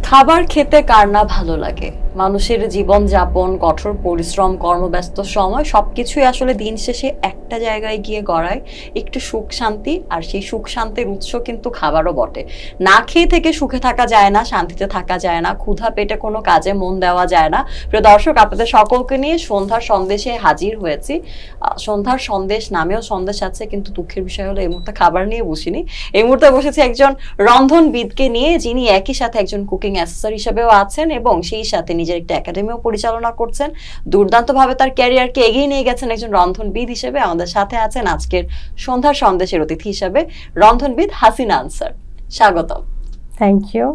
খাবার খেতে কার না ভালো লাগে। মানুষের জীবন যাপন, কঠোর পরিশ্রম, কর্মব্যস্ত সময় সবকিছুই আসলে দিন শেষে একটা জায়গায় গিয়ে গড়ায় একটু সুখ শান্তি। আর সেই সুখ শান্তির উৎস কিন্তু খাবারও বটে। না খেয়ে থেকে সুখে থাকা যায় না, শান্তিতে থাকা যায় না, ক্ষুধা পেটে কোনো কাজে মন দেওয়া যায় না। প্রিয় দর্শক, আপনাদের সকলকে নিয়ে সন্ধ্যার সন্দেশে হাজির হয়েছি। সন্ধ্যার সন্দেশ নামেও সন্দেশ আছে, কিন্তু দুঃখের বিষয় হলো এই মুহূর্তে খাবার নিয়ে বসিনি। এই মুহূর্তে বসেছি একজন রন্ধনবিদকে নিয়ে, যিনি একই সাথে একজন কুকিং অ্যাসেসর হিসেবেও আছেন এবং সেই সাথে নিজের একটা একাডেমিও পরিচালনা করছেন। দুর্দান্তভাবে তার ক্যারিয়ারকে এগিয়ে নিয়ে গেছেন একজন রন্ধনবিদ হিসেবে। আমাদের সাথে আছেন আজকের সন্ধ্যার সন্দেশের অতিথি হিসেবে রন্ধনবিদ হাসিনা আনসার। স্বাগতম। Thank you.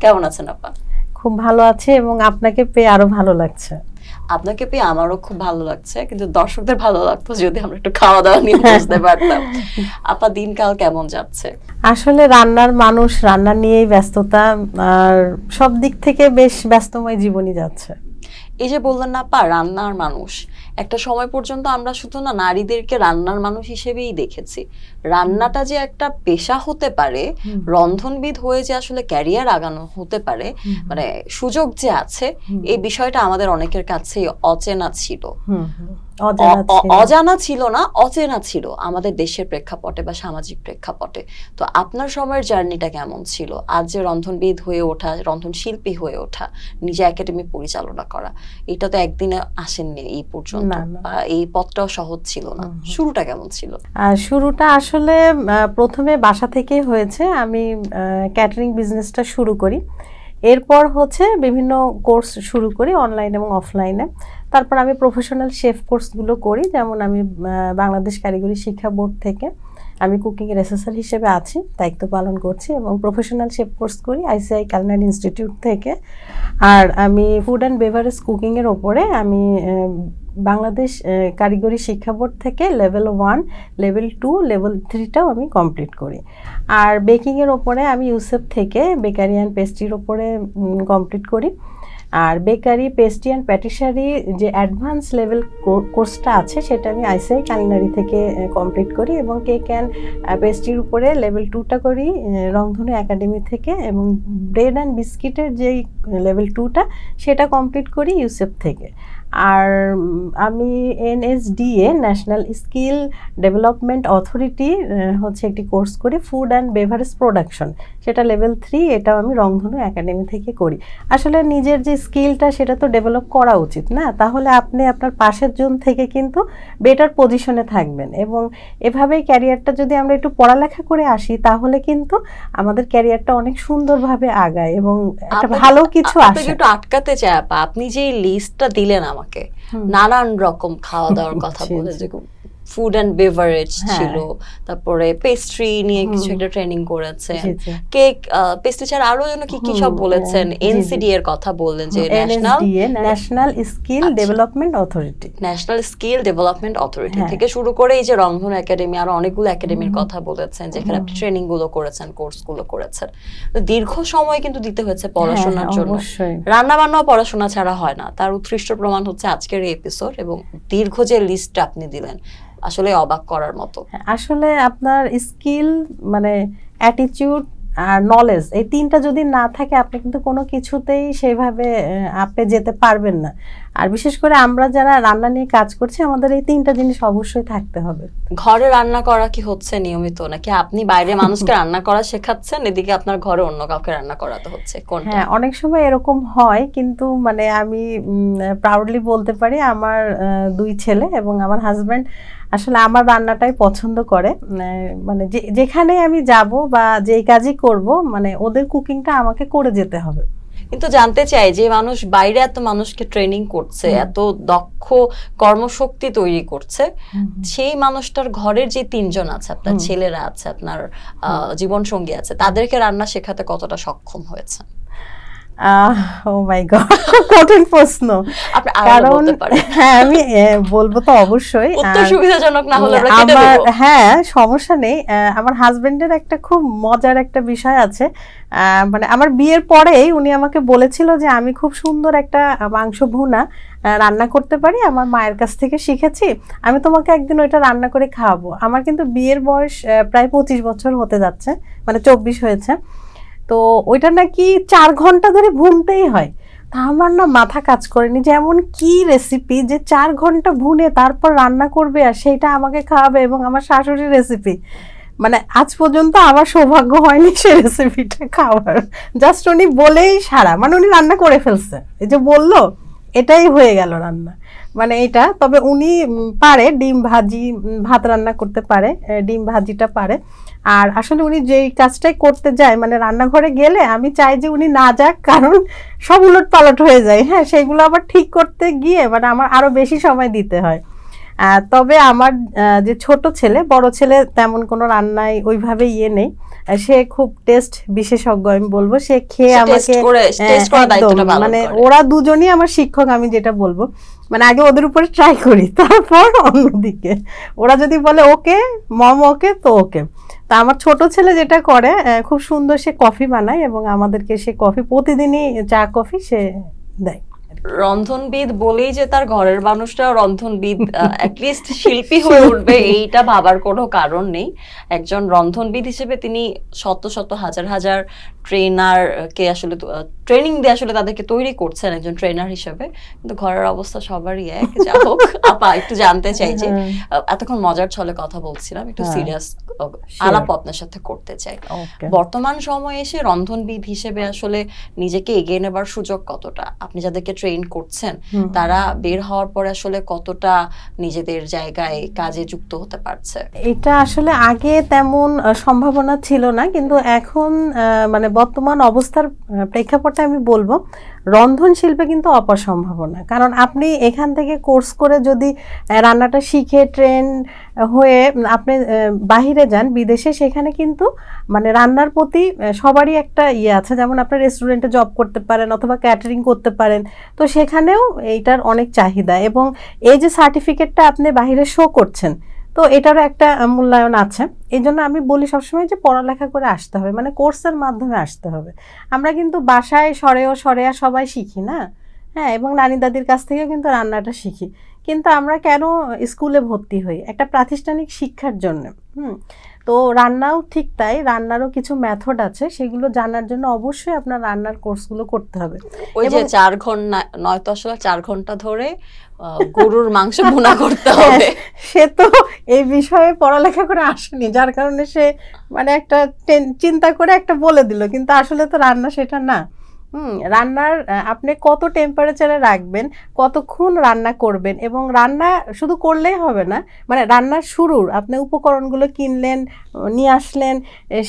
কেমন আছেন আপা? খুব ভালো আছে এবং আপনাকে পেয়ে আরো ভালো লাগছে। আপনাকে পেয়ে আমারও খুব ভালো লাগছে, কিন্তু দর্শকদের ভালো লাগতো যদি আমরা একটু খাওয়া দাওয়া নিয়ে বুঝতে পারতাম। আপা, দিনকাল কেমন যাচ্ছে? আসলে রান্নার মানুষ, রান্না নিয়েই ব্যস্ততা, আর সব দিক থেকে বেশ ব্যস্তময় জীবনই যাচ্ছে। এই যে বললেন না আপা, রান্নার মানুষ, একটা সময় পর্যন্ত আমরা শুধু না নারীদেরকে রান্নার মানুষ হিসেবেই দেখেছি। রান্নাটা যে একটা পেশা হতে পারে, রন্ধনবিদ হয়ে যে আসলে ক্যারিয়ার আগানো হতে পারে, মানে সুযোগ যে আছে, এই বিষয়টা আমাদের অনেকের কাছেই অচেনা ছিল। অজানা ছিল না, অচেনা ছিল আমাদের দেশের প্রেক্ষাপটে বা সামাজিক প্রেক্ষাপটে। তো আপনার সময়ের জার্নিটা কেমন ছিল? আজ যে রন্ধনবিদ হয়ে ওঠা, রন্ধন শিল্পী হয়ে ওঠা, নিজে একাডেমি পরিচালনা করা, এটা তো একদিনে আসেননি এই পর্যন্ত, এই পথটাও সহজ ছিল না। শুরুটা কেমন ছিল? শুরুটা আসলে প্রথমে বাসা থেকেই হয়েছে। আমি ক্যাটারিং বিজনেসটা শুরু করি, এরপর হচ্ছে বিভিন্ন কোর্স শুরু করি অনলাইন এবং অফলাইনে। তারপর আমি প্রফেশনাল শেফ কোর্সগুলো করি, যেমন আমি বাংলাদেশ কারিগরি শিক্ষা বোর্ড থেকে আমি কুকিংয়ের অ্যাসেসর হিসেবে আছি, দায়িত্ব পালন করছি, এবং প্রফেশনাল শেফ কোর্স করি ICI কালনারি ইনস্টিটিউট থেকে। আর আমি ফুড অ্যান্ড বেভারেজ কুকিংয়ের ওপরে আমি বাংলাদেশ কারিগরি শিক্ষা বোর্ড থেকে লেভেল 1, লেভেল 2, লেভেল 3টাও আমি কমপ্লিট করি। আর বেকিংয়ের ওপরে আমি ইউসেফ থেকে বেকারি অ্যান্ড পেস্ট্রির ওপরে কমপ্লিট করি। আর বেকারি, পেস্ট্রি অ্যান্ড প্যাটিসারি যে অ্যাডভান্স লেভেল কোর্সটা আছে, সেটা আমি ICI কালনারি থেকে কমপ্লিট করি, এবং কেক অ্যান্ড পেস্ট্রির উপরে লেভেল 2টা করি রংধনু একাডেমি থেকে, এবং ব্রেড অ্যান্ড বিস্কিটের যেই লেভেল 2টা সেটা কমপ্লিট করি ইউসেফ থেকে। আর আমি NSDA national skill development authority হচ্ছে একটি কোর্স করি, ফুড অ্যান্ড বেভারেজ প্রোডাকশন, সেটা লেভেল 3, এটাও আমি রংধনু একাডেমি থেকে করি। আসলে নিজের যে স্কিলটা সেটা তো ডেভেলপ করা উচিত না, তাহলে আপনি আপনার পাশের জন থেকে কিন্তু বেটার পজিশনে থাকবেন। এবং এভাবেই ক্যারিয়ারটা যদি আমরা একটু পড়ালেখা করে আসি, তাহলে কিন্তু আমাদের ক্যারিয়ারটা অনেক সুন্দরভাবে আগায় এবং একটা ভালো কিছু আসে। একটু আটকাতে চাই আপা, আপনি যে লিস্টটা দিলেন আমাকে, নানান রকম খাওয়া দাওয়ার কথা বলে, যে ফুড অ্যান্ড বেভারেজ ছিল, তারপরে পেস্ট্রি নিয়ে কিছু একটা ট্রেনিং করেছেন, কেক, পেস্ট্রি ছাড়া আরো যেন কি কি সব বলেছেন, NCD এর কথা বললেন, যে national skill development authority, national skill development authority থেকে শুরু করে এই যে রংধনু একাডেমি, আরো অনেকগুলো একাডেমির কথা বলেছেন, যেখানে আপনি ট্রেনিং গুলো করেছেন, কোর্স গুলো করেছেন। দীর্ঘ সময় কিন্তু দিতে হয়েছে পড়াশোনার জন্য। রান্না বান্নাও পড়াশোনা ছাড়া হয় না, তার উৎকৃষ্ট প্রমাণ হচ্ছে আজকের এই এপিসোড। এবং দীর্ঘ যে লিস্টটা আপনি দিলেন, আসলে অবাক করার মতো। আসলে আপনার স্কিল, মানে অ্যাটিটিউড আর নলেজ, এই তিনটা যদি না থাকে, আপনি কিন্তু কোনো কিছুতেই সেইভাবে আপনি যেতে পারবেন না। আর বিশেষ করে আমরা যারা রান্না নিয়ে কাজ করছি, আমাদের এই তিনটা জিনিস অবশ্যই থাকতে হবে। ঘরে রান্না করা কি হচ্ছে নিয়মিত, নাকি আপনি বাইরে মানুষকে রান্না করা শেখাচ্ছেন, এদিকে আপনার ঘরে অন্য কাউকে রান্না করাতে হচ্ছে? হ্যাঁ, অনেক সময় এরকম হয়, কিন্তু মানে আমি প্রাউডলি বলতে পারি আমার 2 ছেলে এবং আমার হাজব্যান্ড আসলে আমার রান্নাটাই পছন্দ করে। মানে যেখানে আমি যাব বা যেই কাজই করব, মানে ওদের কুকিংটা আমাকে করে যেতে হবে। কিন্তু জানতে চাই, যে মানুষ বাইরে এত মানুষকে ট্রেনিং করছে, এত দক্ষ কর্মশক্তি তৈরি করছে, সেই মানুষটার ঘরের যে 3 জন আছে, আপনার ছেলেরা আছে, আপনার জীবন সঙ্গী আছে, তাদেরকে রান্না শেখাতে কতটা সক্ষম হয়েছে? ও মাই গড, কঠিন প্রশ্ন। কারণ হ্যাঁ, আমি বলবো তো অবশ্যই, উত্তর সুবিধাজনক না হলে হ্যাঁ সমস্যা নেই। আমার হাজবেন্ডের একটা খুব মজার একটা বিষয় আছে, মানে আমার বিয়ের পরেই উনি আমাকে বলেছিল যে আমি খুব সুন্দর একটা মাংস ভুনা রান্না করতে পারি, আমার মায়ের কাছ থেকে শিখেছি, আমি তোমাকে একদিন ওইটা রান্না করে খাওয়াবো। আমার কিন্তু বিয়ের বয়স প্রায় 25 বছর হতে যাচ্ছে, মানে 24 হয়েছে। তো ওইটা নাকি 4 ঘন্টা ধরে ভুনতেই হয়। তা আমার না মাথা কাজ করেনি যে এমন কি রেসিপি যে 4 ঘন্টা ভুনে তারপর রান্না করবে আর সেইটা আমাকে খাওয়াবে, এবং আমার শাশুড়ির রেসিপি। মানে আজ পর্যন্ত আমার সৌভাগ্য হয়নি সে রেসিপিটা খাওয়ার। জাস্ট উনি বলেই সারা, মানে উনি রান্না করে ফেলছে, এই যে বললো এটাই হয়ে গেল রান্না, মানে এটা। তবে উনি পারে ডিম ভাজি, ভাত রান্না করতে পারে, ডিম ভাজিটা পারে। আর আসলে উনি যেই কাজটাই করতে যায়, মানে রান্নাঘরে গেলে আমি চাই যে উনি না যাক, কারণ সব উলট পালট হয়ে যায়। হ্যাঁ, সেগুলো আবার ঠিক করতে গিয়ে মানে আমার আরো বেশি সময় দিতে হয়। তবে আমার যে ছোট ছেলে, বড় ছেলে তেমন কোনো রান্নায় ওইভাবে নেই, সে খুব টেস্ট বিশেষজ্ঞ আমি বলবো। সে খেয়ে আমাকে মানে ওরা দুজনই আমার শিক্ষক, আমি যেটা বলবো। মানে আগে ওদের উপরে ট্রাই করি, তারপর অন্যদিকে ওরা যদি বলে ওকে মম ওকে তো ওকে। তা আমার ছোট ছেলে যেটা করে, খুব সুন্দর সে কফি বানায় এবং আমাদেরকে সে কফি প্রতিদিনই চা কফি সে দেয়। রন্ধনবিদ বলেই যে তার ঘরের মানুষটা রন্ধনবিদ অ্যাটলিস্ট শিল্পী হয়ে উঠবে এইটা ভাবার কোনো কারণ নেই। একজন রন্ধনবিদ হিসেবে তিনি শত শত হাজার হাজার ট্রেনারকে আসলে ট্রেনিং দিয়ে আসলে তাদেরকে তৈরি করছেন একজন ট্রেনার হিসেবে, কিন্তু ঘরের অবস্থা সবারই এক। যা হোক আপা, একটু জানতে চাই যে এতক্ষণ মজার ছলে কথা বলছিলাম, একটু সিরিয়াস আলাপ আপনার সাথে করতে চাই। বর্তমান সময়ে এসে রন্ধনবিদ হিসেবে আসলে নিজেকে এগিয়ে নেবার সুযোগ কতটা? আপনি যাদেরকে ট্রেন করছেন তারা বের হওয়ার পরে আসলে কতটা নিজেদের জায়গায় কাজে যুক্ত হতে পারছে? এটা আসলে আগে তেমন সম্ভাবনা ছিল না, কিন্তু এখন মানে বর্তমান অবস্থার প্রেক্ষাপটে আমি বলবো রন্ধন শিল্পে কিন্তু অপার সম্ভাবনা। কারণ আপনি এখান থেকে কোর্স করে যদি রান্নাটা শিখে ট্রেন হয়ে আপনি বাহিরে যান বিদেশে, সেখানে কিন্তু মানে রান্নার প্রতি সবারই একটা আছে। যেমন আপনি রেস্টুরেন্টে জব করতে পারেন অথবা ক্যাটারিং করতে পারেন, তো সেখানেও এইটার অনেক চাহিদা। এবং এই যে সার্টিফিকেটটা আপনি বাহিরে শো করছেন, তো এটারও একটা মূল্যায়ন আছে। এই জন্য আমি বলি সবসময় যে পড়ালেখা করে আসতে হবে, মানে কোর্সের মাধ্যমে আসতে হবে। আমরা কিন্তু বাসায় সরেয়া সবাই শিখি না, হ্যাঁ, এবং নানি দাদির কাছ থেকেও কিন্তু রান্নাটা শিখি, কিন্তু আমরা কেন স্কুলে ভর্তি হই? একটা প্রাতিষ্ঠানিক শিক্ষার জন্য। তো রান্নাও ঠিক তাই, রান্নারও কিছু মেথড আছে, সেগুলো জানার জন্য অবশ্যই আপনার রান্নার কোর্সগুলো করতে হবে। ওই যে 4 ঘন্টা নয়তো আসলে 4 ঘন্টা ধরে গরুর মাংস ভুনা করতে হবে, সে তো এই বিষয়ে পড়ালেখা করে আসেনি, যার কারণে সে মানে একটা চিন্তা করে একটা বলে দিল, কিন্তু আসলে তো রান্না সেটা না। রান্নার আপনি কত টেম্পারেচারে রাখবেন, কতক্ষণ রান্না করবেন, এবং রান্না শুধু করলেই হবে না, মানে রান্নার শুরুর আপনি উপকরণগুলো কিনলেন, নিয়ে আসলেন,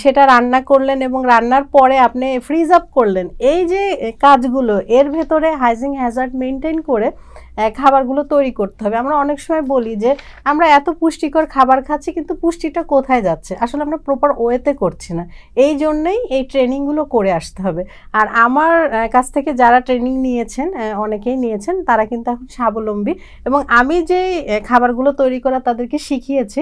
সেটা রান্না করলেন, এবং রান্নার পরে আপনি ফ্রিজ আপ করলেন। এই যে কাজগুলো, এর ভেতরে হাইজিন হ্যাজার্ড মেনটেন করে খাবারগুলো তৈরি করতে হবে। আমরা অনেক সময় বলি যে আমরা এত পুষ্টিকর খাবার খাচ্ছি, কিন্তু পুষ্টিটা কোথায় যাচ্ছে? আসলে আমরা প্রপার ওয়েতে করছি না। এই জন্যই এই ট্রেনিংগুলো করে আসতে হবে। আর আমার কাছ থেকে যারা ট্রেনিং নিয়েছেন, অনেকেই নিয়েছেন, তারা কিন্তু এখন স্বাবলম্বী, এবং আমি যে খাবারগুলো তৈরি করা তাদেরকে শিখিয়েছি,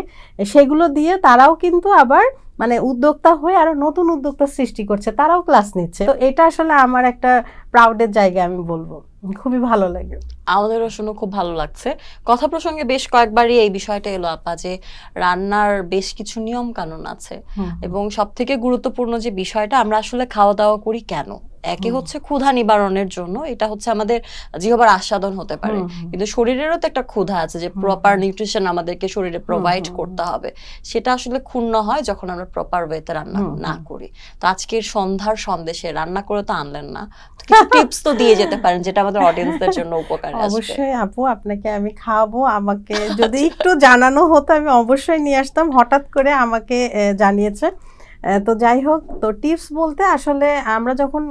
সেগুলো দিয়ে তারাও কিন্তু আবার মানে উদ্যোক্তা হয়ে আরো নতুন উদ্যোক্তা সৃষ্টি করছে, তারাও ক্লাস নিচ্ছে। তো এটা আসলে আমার একটা প্রাউডের জায়গা, আমি বলবো খুবই ভালো লাগে। আমাদেরও শুনে খুব ভালো লাগছে। কথা প্রসঙ্গে বেশ কয়েকবারই এই বিষয়টা এলো আপা, যে রান্নার বেশ কিছু নিয়ম কানুন আছে, এবং সব থেকে গুরুত্বপূর্ণ যে বিষয়টা, আমরা আসলে খাওয়া দাওয়া করি কেন? একে হচ্ছে ক্ষুধা নিবারণের জন্য, এটা হচ্ছে আমাদের জিহ্বার আস্বাদন হতে পারে, কিন্তু শরীরেরও তো একটা ক্ষুধা আছে যে প্রপার নিউট্রিশন আমাদেরকে শরীরে প্রোভাইড করতে হবে। সেটা আসলে ক্ষুণ্ণ হয় যখন আমরা প্রপার ওয়েতে রান্না না করি। তো আজকের সন্ধ্যার সন্দেশে রান্না করে তো আনলেন না, কিছু টিপস তো দিয়ে যেতে পারেন যেটা আমাদের অডিয়েন্সদের জন্য উপকারী আসবে। অবশ্যই আপু, আপনাকে আমি খাওয়াবো। আমাকে যদি একটু জানানো হতো আমি অবশ্যই নিয়ে আসতাম, হঠাৎ করে আমাকে জানিয়েছে। তো যাই হোক, তো টিপস বলতে আসলে আমরা যখন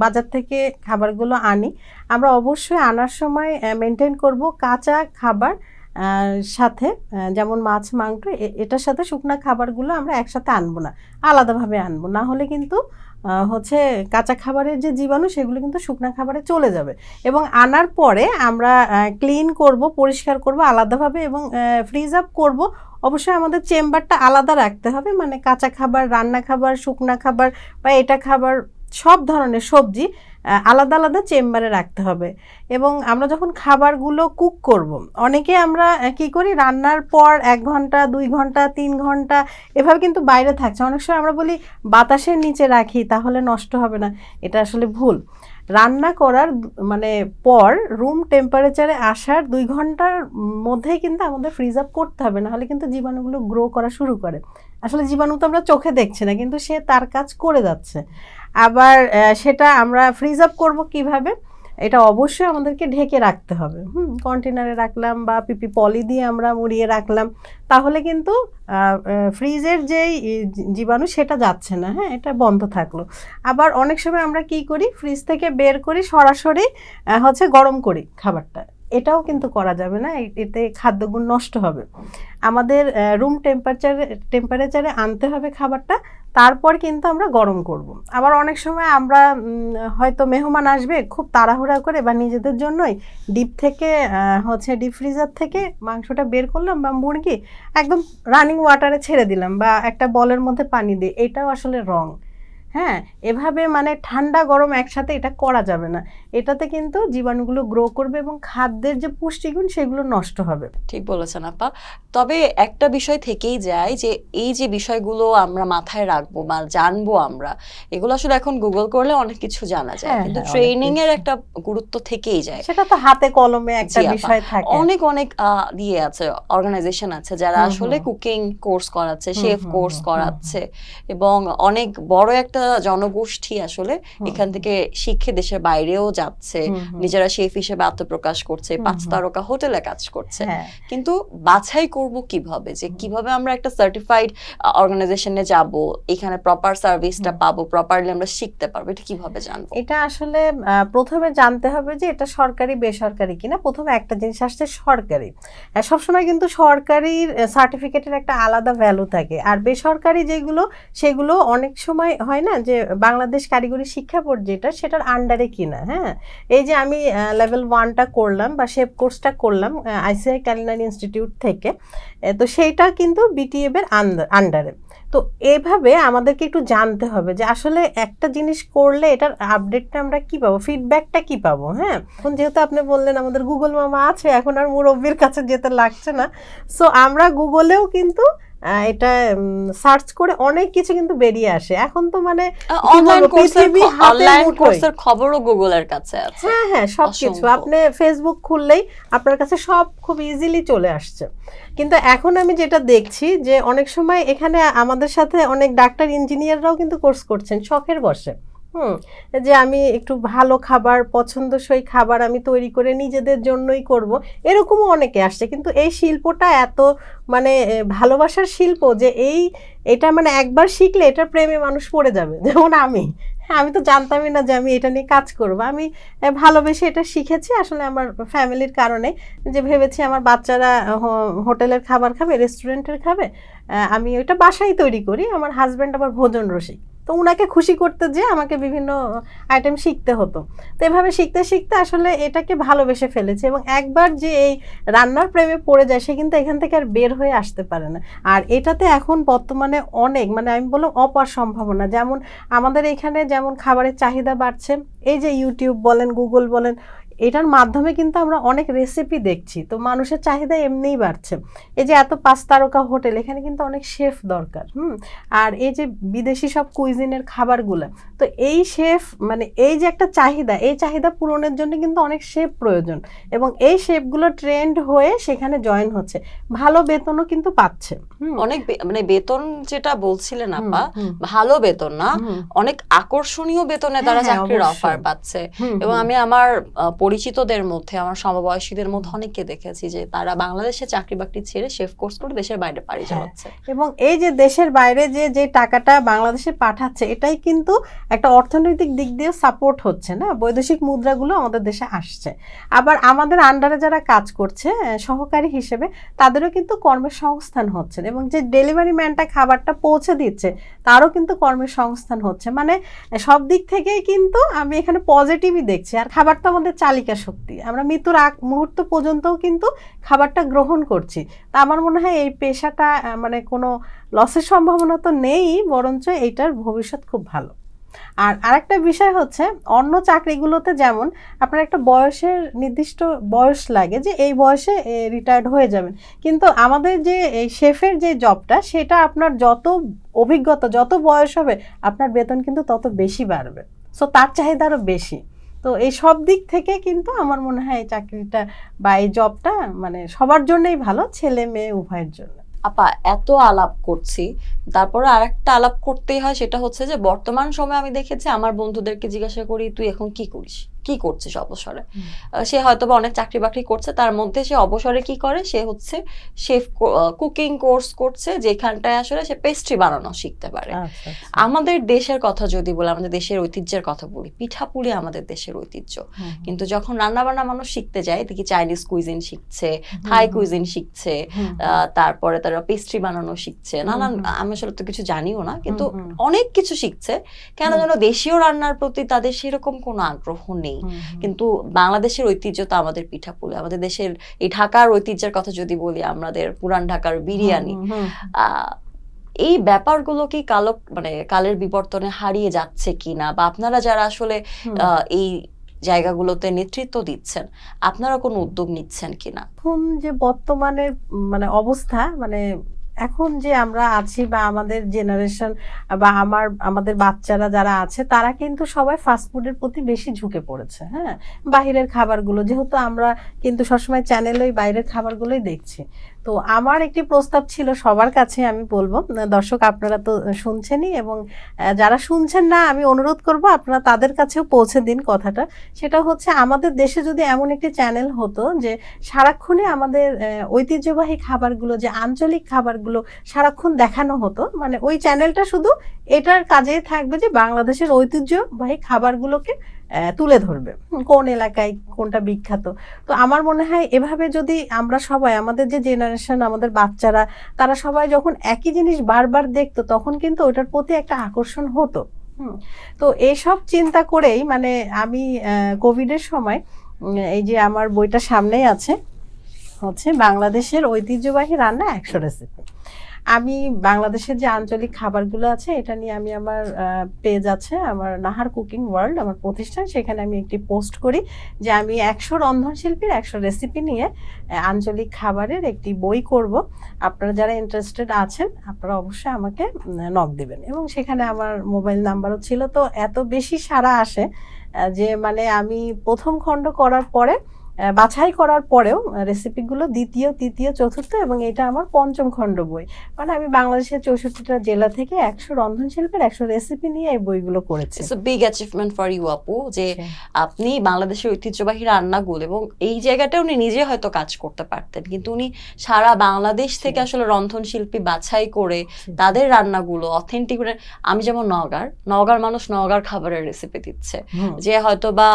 বাজার থেকে খাবারগুলো আনি, আমরা অবশ্যই আনার সময় মেনটেন করব কাঁচা খাবার সাথে, যেমন মাছ মাংস, এটার সাথে শুকনা খাবারগুলো আমরা একসাথে আনবো না, আলাদাভাবে আনবো, না হলে কিন্তু হচ্ছে কাঁচা খাবারের যে জীবাণু সেগুলো কিন্তু শুকনা খাবারে চলে যাবে। এবং আনার পরে আমরা ক্লিন করব, পরিষ্কার করব আলাদাভাবে, এবং ফ্রিজ আপ করব। অবশ্যই আমাদের চেম্বারটা আলাদা রাখতে হবে, মানে কাঁচা খাবার, রান্না খাবার, শুকনা খাবার বা এটা খাবার সব ধরনের সবজি আলাদা আলাদা চেম্বারে রাখতে হবে। এবং আমরা যখন খাবারগুলো কুক করব, অনেকে আমরা কি করি, রান্নার পর 1 ঘন্টা 2 ঘন্টা 3 ঘন্টা এভাবে কিন্তু বাইরে থাকছে। অনেক সময় আমরা বলি বাতাসের নিচে রাখি তাহলে নষ্ট হবে না, এটা আসলে ভুল। রান্না করার মানে পর রুম টেম্পারেচারে আসার 2 ঘন্টার মধ্যেই কিন্তু আমাদের ফ্রিজ আপ করতে হবে, নাহলে কিন্তু জীবাণুগুলো গ্রো করা শুরু করে। আসলে জীবাণু তো আমরা চোখে দেখছি না, কিন্তু সে তার কাজ করে যাচ্ছে। আবার সেটা আমরা ফ্রিজ আপ করবো কিভাবে, এটা অবশ্যই আমাদেরকে ঢেকে রাখতে হবে। কন্টেনারে রাখলাম বা পিপি পলি দিয়ে আমরা মুড়িয়ে রাখলাম, তাহলে কিন্তু ফ্রিজের যেই জীবাণু সেটা যাচ্ছে না। হ্যাঁ, এটা বন্ধ থাকলো। আবার অনেক সময় আমরা কি করি, ফ্রিজ থেকে বের করি সরাসরি গরম করি খাবারটা, এটাও কিন্তু করা যাবে না, এতে খাদ্যগুণ নষ্ট হবে। আমাদের রুম টেম্পারেচারে আনতে হবে খাবারটা, তারপর কিন্তু আমরা গরম করব। আবার অনেক সময় আমরা হয়তো মেহমান আসবে, খুব তাড়াহুড়া করে বা নিজেদের জন্যই ডিপ ফ্রিজার থেকে মাংসটা বের করলাম বা মুরগি একদম রানিং ওয়াটারে ছেড়ে দিলাম বা একটা বলের মধ্যে পানি দিয়ে, এটাও আসলে রং। হ্যাঁ, এভাবে মানে ঠান্ডা গরম একসাথে এটা করা যাবে না, এটাতে কিন্তু জীবাণুগুলো গ্রো করবে এবং খাদ্যের যে পুষ্টিগুণ সেগুলো নষ্ট হবে। ঠিক বলেছেন আপা। তবে একটা বিষয় থেকেই যায় যে এই যে বিষয়গুলো আমরা মাথায় রাখবো বা জানবো আমরা, এগুলো আসলে এখন গুগল করলে অনেক কিছু জানা যায়, কিন্তু ট্রেনিং এর একটা গুরুত্ব থেকেই যায়। সেটা তো হাতে কলমে একটা বিষয় থাকে। অনেক দিয়ে আছে, অর্গানাইজেশন আছে যারা আসলে কুকিং কোর্স করাচ্ছে, শেফ কোর্স করাচ্ছে, এবং অনেক বড় একটা জনগোষ্ঠী আসলে এখান থেকে শিখে দেশের বাইরেও যাচ্ছে, নিজেরা শেফ হিসেবে আত্মপ্রকাশ করছে, 5 তারকা হোটেলে কাজ করছে। কিন্তু বাছাই করব কিভাবে, যে কিভাবে আমরা একটা সার্টিফাইড অর্গানাইজেশনে যাব, এখানে প্রপার সার্ভিসটা পাবো, প্রপারলি আমরা শিখতে পারবো, এটা কিভাবে জানবো? এটা আসলে প্রথমে জানতে হবে যে এটা সরকারি বেসরকারি কিনা। প্রথমে একটা জিনিস আসছে সরকারি। সবসময় কিন্তু সরকারির সার্টিফিকেটের একটা আলাদা ভ্যালু থাকে, আর বেসরকারি যেগুলো সেগুলো অনেক সময় হয় না যে বাংলাদেশ কারিগরি শিক্ষা বোর্ড যেটা, সেটার আন্ডারে কিনা। হ্যাঁ, এই যে আমি লেভেল 1টা করলাম বা শেফ কোর্সটা করলাম আইসিআই কুলিনারি ইনস্টিটিউট থেকে, তো সেইটা কিন্তু বিটিএফ এর আন্ডারে। তো এইভাবে আমাদেরকে একটু জানতে হবে যে আসলে একটা জিনিস করলে এটার আপডেটটা আমরা কি পাবো, ফিডব্যাকটা কি পাবো। হ্যাঁ, এখন যেহেতু আপনি বললেন আমাদের গুগল মামা আছে, এখন আর মুরব্বির কাছে যেতে লাগছে না, সো আমরা গুগলেও কিন্তু এটা সার্চ করে অনেক কিছু কিন্তু বেরিয়ে আসে। এখন তো মানে অনলাইন কোর্সের খবরও গুগলের কাছে আছে। হ্যাঁ হ্যাঁ, সবকিছু আপনি ফেসবুক খুললেই আপনার কাছে সব খুব ইজিলি চলে আসছে। কিন্তু এখন আমি যেটা দেখছি যে অনেক সময় এখানে আমাদের সাথে অনেক ডাক্তার ইঞ্জিনিয়াররাও কিন্তু কোর্স করছেন শখের বসে। যে আমি একটু ভালো খাবার, পছন্দসই খাবার আমি তৈরি করে নিজেদের জন্যই করব, এরকমও অনেকে আসছে। কিন্তু এই শিল্পটা এত মানে ভালোবাসার শিল্প যে এটা মানে একবার শিখলে এটার প্রেমে মানুষ পড়ে যাবে। যেমন আমি তো জানতামই না যে আমি এটা নিয়ে কাজ করব, আমি ভালোবেসে এটা শিখেছি আসলে আমার ফ্যামিলির কারণে, যে ভেবেছি আমার বাচ্চারা হোটেলের খাবার খাবে, রেস্টুরেন্টের খাবে, আমি ওইটা বাসায় তৈরি করি। আমার হাজব্যান্ড আবার ভোজন রসিক, তো উনাকে খুশি করতে যে আমাকে বিভিন্ন আইটেম শিখতে হতো। তো এভাবে শিখতে শিখতে আসলে এটাকে ভালোবেসে ফেলেছে, এবং একবার যে এই রান্নার প্রেমে পড়ে যায় সে কিন্তু এখান থেকে আর বের হয়ে আসতে পারে না। আর এটাতে এখন বর্তমানে অনেক মানে আমি বললাম অপার সম্ভাবনা। যেমন আমাদের এখানে যেমন খাবারের চাহিদা বাড়ছে, এই যে ইউটিউব বলেন, গুগল বলেন, এটার মাধ্যমে কিন্তু আমরা অনেক রেসিপি দেখছি, তো মানুষের চাহিদা এমনিই বাড়ছে। এই যে এত 5 তারকা হোটেল, এখানে কিন্তু অনেক শেফ দরকার। আর এই যে বিদেশি সব কুইজিনের খাবারগুলো, তো এই শেফ মানে এই যে একটা চাহিদা, এই চাহিদা পূরণের জন্য কিন্তু অনেক শেফ প্রয়োজন, এবং এই শেফগুলো ট্রেন্ড হয়ে সেখানে জয়েন হচ্ছে, ভালো বেতনও কিন্তু পাচ্ছে। অনেক মানে বেতন যেটা বলছিলেন আপা, ভালো বেতন না, অনেক আকর্ষণীয় বেতনে তারা চাকরির অফার পাচ্ছে। এবং আমি আমার পরিচিতদের মধ্যে, আমার সমবয়সীদের মধ্যে অনেককে দেখেছি যে তারা বাংলাদেশে চাকরি বাকরি ছেড়ে শেফ কোর্স করে দেশের বাইরে পাড়ি জমাচ্ছে। এবং এই যে দেশের বাইরে যে টাকাটা বাংলাদেশে পাঠাচ্ছে, এটাই কিন্তু একটা অর্থনৈতিক দিক দিয়ে সাপোর্ট হচ্ছে না, বৈদেশিক মুদ্রাগুলো আমাদের দেশে আসছে। আবার আমাদের আন্ডারে যারা কাজ করছে সহকারী হিসেবে, তাদেরও কিন্তু কর্মের সংস্থান হচ্ছে, এবং যে ডেলিভারি ম্যানটা খাবারটা পৌঁছে দিচ্ছে তারও কিন্তু কর্মের সংস্থান হচ্ছে। মানে সব দিক থেকেই কিন্তু আমি এখানে পজিটিভই দেখছি। আর খাবারটা আমাদের চালিকা শক্তি, আমরা মৃত্যুর আগ মুহূর্ত পর্যন্তও কিন্তু খাবারটা গ্রহণ করছি। তা আমার মনে হয় এই পেশাটা মানে কোনো লসের সম্ভাবনা তো নেই, বরঞ্চ এইটার ভবিষ্যৎ খুব ভালো। আর আরেকটা বিষয় হচ্ছে অন্য চাকরিগুলোতে যেমন আপনার একটা বয়সের নির্দিষ্ট বয়স লাগে যে এই বয়সে রিটায়ার্ড হয়ে যাবেন, কিন্তু আমাদের যে এই শেফের যে জবটা সেটা আপনার যত অভিজ্ঞতা যত বয়স হবে আপনার বেতন কিন্তু তত বেশি বাড়বে, সো তার চাহিদা আরও বেশি। তো এই সব দিক থেকে কিন্তু আমার মনে হয় এই চাকরিটা বা এই জবটা মানে সবার জন্যই ভালো, ছেলে মেয়ে উভয়ের জন্য। আপা এত আলাপ করছি, তারপরে আরেকটা আলাপ করতেই হয়, সেটা হচ্ছে যে বর্তমান সময়ে আমি দেখেছি আমার বন্ধুদেরকে জিজ্ঞাসা করি তুই এখন কি করিস, কি করছিস অবসরে। সে হয়তো বা অনেক চাকরি বাকরি করছে, তার মধ্যে সে অবসরে কি করে, সে হচ্ছে শেফ কুকিং কোর্স করছে, যেখানটায় আসলে সে পেস্ট্রি বানানো শিখতে পারে। আমাদের দেশের কথা যদি বলি, আমাদের দেশের ঐতিহ্যের কথা বলি, পিঠাপুলি আমাদের দেশের ঐতিহ্য, কিন্তু যখন রান্না বান্না মানুষ শিখতে যায় দেখি চাইনিজ কুইজিন শিখছে, থাই কুইজিন শিখছে, তারপরে তারা পেস্ট্রি বানানো শিখছে, নানান, আমি আসলে তো কিছু জানিও না, কিন্তু অনেক কিছু শিখছে। কেন যেন দেশীয় রান্নার প্রতি তাদের সেরকম কোনো আগ্রহ নেই। কিন্তু বাংলাদেশের ঐতিহ্য তো আমাদের পিঠাপুলি, আমাদের দেশের এই ঢাকার ঐতিহ্যের কথা যদি বলি, আমাদের পুরান ঢাকার বিরিয়ানি, এই ব্যাপারগুলো কি কালের বিবর্তনে হারিয়ে যাচ্ছে কিনা, বা আপনারা যারা আসলে এই জায়গাগুলোতে নেতৃত্ব দিচ্ছেন আপনারা কোনো উদ্যোগ নিচ্ছেন কিনা? এখন যে বর্তমানের মানে অবস্থা, মানে এখন যে আমরা আছি বা আমাদের জেনারেশন বা আমাদের বাচ্চারা যারা আছে তারা কিন্তু সবাই ফাস্টফুডের প্রতি বেশি ঝুঁকে পড়েছে। হ্যাঁ, বাহিরের খাবারগুলো, যেহেতু আমরা কিন্তু সবসময় চ্যানেলেই বাইরের খাবারগুলোই দেখছি। তো আমার একটি প্রস্তাব ছিল সবার কাছে, আমি বলবো, দর্শক আপনারা তো শুনছেনই, এবং যারা শুনছেন না আমি অনুরোধ করব আপনারা তাদের কাছেও পৌঁছে দিন কথাটা। সেটা হচ্ছে আমাদের দেশে যদি এমন একটি চ্যানেল হতো যে সারাক্ষণই আমাদের ঐতিহ্যবাহী খাবারগুলো, যে আঞ্চলিক খাবারগুলো সারাক্ষণ দেখানো হতো, মানে ওই চ্যানেলটা শুধু এটার কাজেই থাকবে যে বাংলাদেশের ঐতিহ্যবাহী খাবারগুলোকে তুলে ধরবে, কোন এলাকায় কোনটা বিখ্যাত। তো আমার মনে হয় এভাবে যদি আমরা সবাই, আমাদের যে জেনারেশন, আমাদের বাচ্চারা, তারা সবাই যখন একই জিনিস বারবার দেখতো তখন কিন্তু ওটার প্রতি একটা আকর্ষণ হতো। তো এইসব চিন্তা করেই মানে আমি কোভিডের সময়, এই যে আমার বইটা সামনেই আছে, হচ্ছে বাংলাদেশের ঐতিহ্যবাহী রান্না 100 রেসিপি। আমি বাংলাদেশের যে আঞ্চলিক খাবারগুলো আছে এটা নিয়ে আমি আমার পেজ আছে, আমার নাহার কুকিং ওয়ার্ল্ড আমার প্রতিষ্ঠান, সেখানে আমি একটি পোস্ট করি যে আমি 100 রন্ধনশিল্পীর 100 রেসিপি নিয়ে আঞ্চলিক খাবারের একটি বই করব। আপনারা যারা ইন্টারেস্টেড আছেন আপনারা অবশ্যই আমাকে নক দিবেন, এবং সেখানে আমার মোবাইল নাম্বারও ছিল। তো এত বেশি সাড়া আসে যে মানে আমি প্রথম খণ্ড করার পরে, বাছাই করার পরেও রেসিপিগুলো দ্বিতীয়, তৃতীয়, চতুর্থ এবং এটা আমার 5ম খণ্ড বই। মানে আমি বাংলাদেশের 64টা জেলা থেকে 100 রন্ধনশিল্পের 100 রেসিপি নিয়ে এই বইগুলো করেছি। It's a big achievement for you আপু, যে আপনি বাংলাদেশের ঐতিহ্যবাহী রান্নাগুলো, এবং এই জায়গাটা উনি নিজে হয়তো কাজ করতে পারতেন, কিন্তু উনি সারা বাংলাদেশ থেকে আসলে রন্ধনশিল্পী বাছাই করে তাদের রান্নাগুলো অথেন্টিক। আমি যেমন নওগাঁর মানুষ নওগাঁর খাবারের রেসিপি দিচ্ছে, যে হয়তো বা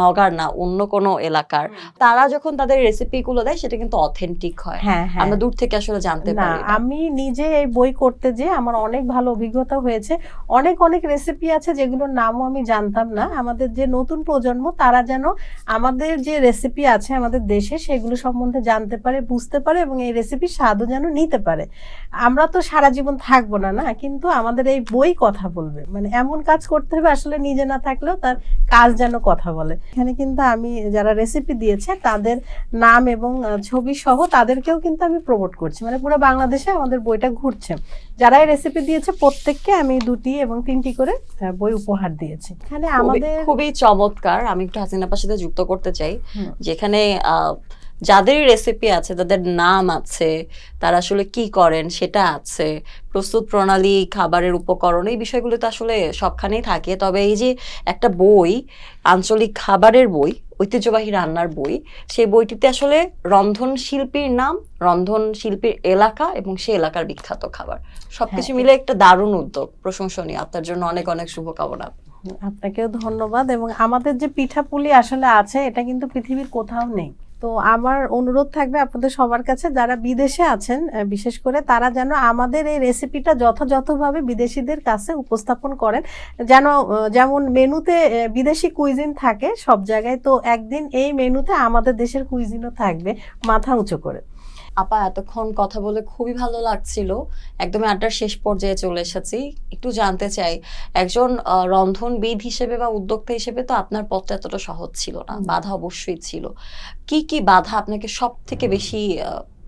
নওগাঁর না অন্য কোনো এলাকার, তারা যখন তাদের রেসিপি গুলো দেয় সেটা কিন্তু অথেন্টিক হয়। আমরা দূর থেকে আসলে জানতে পারি। আমি নিজে এই বই করতে যে আমার অনেক ভালো অভিজ্ঞতা হয়েছে। অনেক রেসিপি আছে যেগুলোর নামও আমি জানতাম না। আমাদের যে নতুন প্রজন্ম তারা যেন আমাদের যে রেসিপি আছে আমাদের দেশে সেগুলো সম্বন্ধে জানতে পারে, বুঝতে পারে, এবং এই রেসিপির স্বাদও যেন নিতে পারে। আমরা তো সারা জীবন থাকবো না, কিন্তু আমাদের এই বই কথা বলবে, মানে এমন কাজ করতে হবে আসলে নিজে না থাকলেও তার কাজ যেন কথা বলে। এখানে কিন্তু আমি যারা রেসিপি দিয়েছে তাদের নাম এবং ছবি সহ তাদেরকেও কিন্তু আমি প্রমোট করছি, মানে পুরো বাংলাদেশে আমাদের বইটা ঘুরছে। যারা এই রেসিপি দিয়েছে প্রত্যেককে আমি 2টি এবং 3টি করে বই উপহার দিয়েছি। এখানে আমাদের খুবই চমৎকার। আমি একটু হাসিনা আপার সাথে যুক্ত করতে চাই, যেখানে যাদের রেসিপি আছে, তাদের নাম আছে, তারা আসলে কি করেন সেটা আছে, প্রস্তুত প্রণালী, খাবারের উপকরণ, এই বিষয়গুলো তো আসলে সবখানেই থাকে। তবে এই যে একটা বই, আঞ্চলিক খাবারের বই, ঐতিহ্যবাহী রান্নার বই, সেই বইটিতে আসলে রন্ধন শিল্পীর নাম, রন্ধন শিল্পীর এলাকা এবং সেই এলাকার বিখ্যাত খাবার সবকিছু মিলে একটা দারুণ উদ্যোগ, প্রশংসনীয়। আপনার জন্য অনেক শুভকামনা। আপনাকেও ধন্যবাদ। এবং আমাদের যে পিঠাপুলি আসলে আছে এটা কিন্তু পৃথিবীর কোথাও নেই। তো আমার অনুরোধ থাকবে আপনাদের সবার কাছে, যারা বিদেশে আছেন বিশেষ করে, তারা যেন আমাদের এই রেসিপিটা যথাযথভাবে বিদেশিদের কাছে উপস্থাপন করেন। যেমন মেনুতে বিদেশি কুইজিন থাকে সব জায়গায়, তো একদিন এই মেনুতে আমাদের দেশের কুইজিনও থাকবে মাথা উঁচু করে। আপা এতক্ষণ কথা বলে খুবই ভালো লাগছিল, একদমই আড্ডার শেষ পর্যায়ে চলে এসেছি। একটু জানতে চাই, একজন রন্ধনবিদ হিসেবে বা উদ্যোক্তা হিসেবে তো আপনার পথটা এতটা সহজ ছিল না, বাধা অবশ্যই ছিল। কি কি বাধা আপনাকে সব থেকে বেশি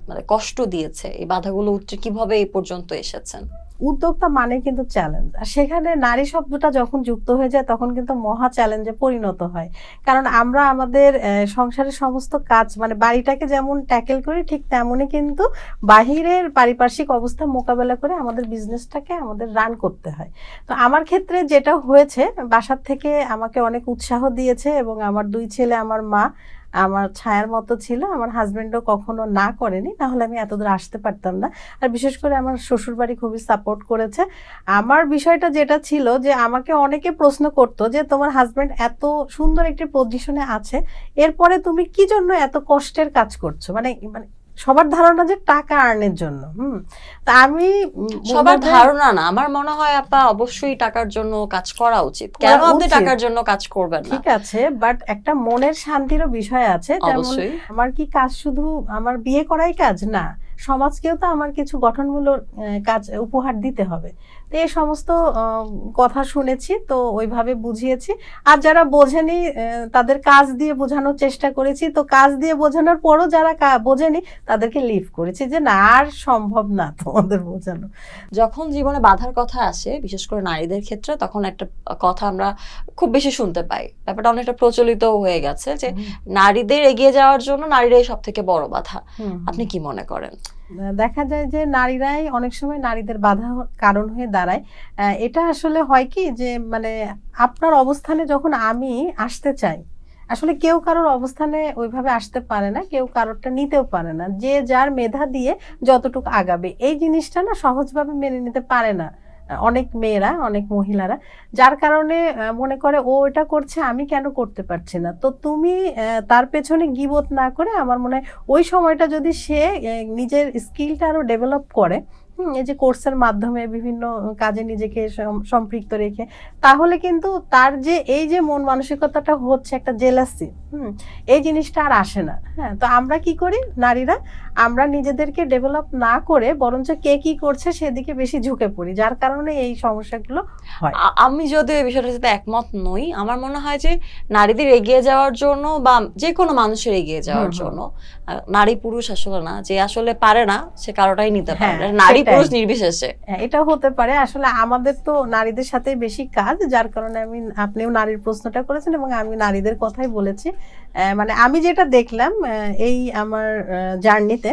মানে কষ্ট দিয়েছে? এই বাধাগুলো কিভাবে এই পর্যন্ত এসেছেন? উদ্যোক্তা মানে কিন্তু চ্যালেঞ্জ, আর সেখানে নারী শব্দটা যখন যুক্ত হয়ে যায় তখন কিন্তু মহা চ্যালেঞ্জে পরিণত হয়। কারণ আমরা আমাদের সংসারের সমস্ত কাজ মানে বাড়িটাকে যেমন ট্যাকেল করি, ঠিক তেমনই কিন্তু বাহিরের পারিপার্শ্বিক অবস্থা মোকাবেলা করে আমাদের বিজনেসটাকে আমাদের রান করতে হয়। তো আমার ক্ষেত্রে যেটা হয়েছে, বাসার থেকে আমাকে অনেক উৎসাহ দিয়েছে এবং আমার 2 ছেলে, আমার মা আমার ছায়ার মতো ছিল। আমার হাজবেন্ডও কখনো না করেনি, না হলে আমি এতদূর আসতে পারতাম না। আর বিশেষ করে আমার শ্বশুরবাড়ি খুবই সাপোর্ট করেছে। আমার বিষয়টা যেটা ছিল যে আমাকে অনেকে প্রশ্ন করতো যে তোমার হাজবেন্ড এত সুন্দর একটি পজিশনে আছে, এরপরে তুমি কি জন্য এত কষ্টের কাজ করছো, মানে মানে সবার ধারণা যে টাকা আর্নের জন্য। তা আমি সবার ধারণা না, আমার মনে হয় আপা অবশ্যই টাকার জন্য কাজ করা উচিত। কেন আপনি টাকার জন্য কাজ করবেন না? ঠিক আছে, বাট একটা মনের শান্তিরও বিষয় আছে। যেমন আমার কি কাজ শুধু আমার বিয়ে করাই কাজ না, সমাজকেও তো আমার কিছু গঠনমূলক কাজ উপহার দিতে হবে। তো এই সমস্ত কথা শুনেছি, তো ওইভাবে বুঝিয়েছি। আর যারা বোঝেনি তাদের কাজ দিয়ে বোঝানোর চেষ্টা করেছি। তো কাজ দিয়ে বোঝানোর পরও যারা বোঝেনি তাদেরকে লিভ করেছি যে না, আর সম্ভব না তোমাদের বোঝানো। যখন জীবনে বাধার কথা আসে, বিশেষ করে নারীদের ক্ষেত্রে, তখন একটা কথা আমরা খুব বেশি শুনতে পাই, ব্যাপারটা অনেকটা প্রচলিত হয়ে গেছে যে নারীদের এগিয়ে যাওয়ার জন্য নারীরাই সব থেকে বড় বাধা। আপনি কি মনে করেন? দেখা যায় যে নারীরাই অনেক সময় নারীদের বাধা কারণ হয়ে দাঁড়ায়। এটা আসলে হয় কি যে মানে আপনার অবস্থানে যখন আমি আসতে চাই, আসলে কেউ কারোর অবস্থানে ওইভাবে আসতে পারে না, কেউ কারোরটা নিতেও পারে না। যে যার মেধা দিয়ে যতটুকু আগাবে, এই জিনিসটা না সহজভাবে মেনে নিতে পারে না অনেক মেয়েরা, অনেক মহিলারা, যার কারণে মনে করে ও এটা করছে, আমি কেন করতে পারছি না। তো তুমি তার পেছনে গিবত না করে আমার মনে হয় ওই সময়টা যদি সে নিজের স্কিলটা আরো ডেভেলপ করে, এই যে কোর্সের মাধ্যমে বিভিন্ন কাজে নিজেকে সম্পৃক্ত রেখে, তাহলে কিন্তু তার যে এই যে মন মানসিকতাটা হচ্ছে একটা জেলাসি, এই জিনিসটা আর আসে না। হ্যাঁ, তো আমরা কি করি নারীরা, আমরা নিজেদেরকে ডেভেলপ না করে বরঞ্চ কে কি করছে সেদিকে বেশি ঝুঁকে পড়ি, যার কারণে এই সমস্যাগুলো হয়। আমি যদি এই বিষয়টার সাথে একমত নই। আমার মনে হয় যে নারীদের এগিয়ে যাওয়ার জন্য বা যে কোনো মানুষের এগিয়ে যাওয়ার জন্য নারী পুরুষ আসলে না, যে আসলে পারে না সে কারোটাই নিতে পারে, নারী পুরুষ নির্বিশেষে। এটা হতে পারে। আসলে আমাদের তো নারীদের সাথে বেশি কাজ, যার কারণে আপনিও নারীর প্রশ্নটা করেছেন এবং আমি নারীদের কথাই বলেছি। মানে আমি যেটা দেখলাম এই আমার জার্নিতে,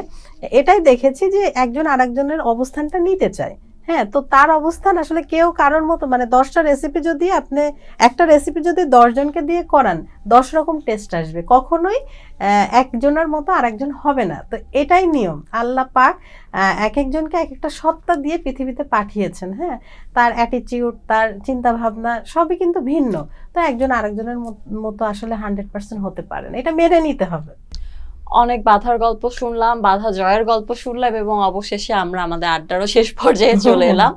এটাই দেখেছি যে একজন আরেকজনের অবস্থানটা নিতে চায়। হ্যাঁ, তো তার অবস্থান আসলে কেউ কারোর মতো, মানে 10টা রেসিপি যদি আপনি একটা রেসিপি যদি 10 জনকে দিয়ে করান, 10 রকম টেস্ট আসবে, কখনোই একজনের মতো আরেকজন হবে না। তো এটাই নিয়ম। আল্লাহ পাক এক একজনকে এক একটা সত্তা দিয়ে পৃথিবীতে পাঠিয়েছেন। হ্যাঁ, তার অ্যাটিটিউড, তার চিন্তা ভাবনা সবই কিন্তু ভিন্ন। তো একজন আরেকজনের মতো আসলে 100% হতে পারে না, এটা মেনে নিতে হবে। অনেক বাধার গল্প শুনলাম, বাধা জয়ের গল্প শুনলাম, এবং অবশেষে আমরা আমাদের আড্ডারও শেষ পর্যায়ে চলে এলাম।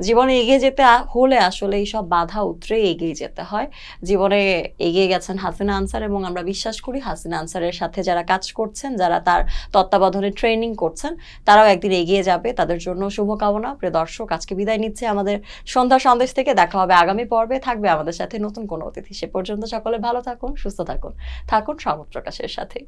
জীবনে এগিয়ে যেতে হলে আসলে এইসব বাধা উতরে এগিয়ে যেতে হয়। জীবনে এগিয়ে গেছেন হাসিনা আনসার, এবং আমরা বিশ্বাস করি হাসিনা আনসারের সাথে যারা কাজ করছেন, যারা তার তত্ত্বাবধানে ট্রেনিং করছেন, তারাও একদিন এগিয়ে যাবে। তাদের জন্য শুভকামনা। প্রিয় দর্শক, আজকে বিদায় নিচ্ছে আমাদের সন্ধ্যা সন্দেশ থেকে। দেখা হবে আগামী পর্বে, থাকবে আমাদের সাথে নতুন কোনো অতিথি। সে পর্যন্ত সকলে ভালো থাকুন, সুস্থ থাকুন, থাকুন সমুদ্র প্রকাশের সাথে।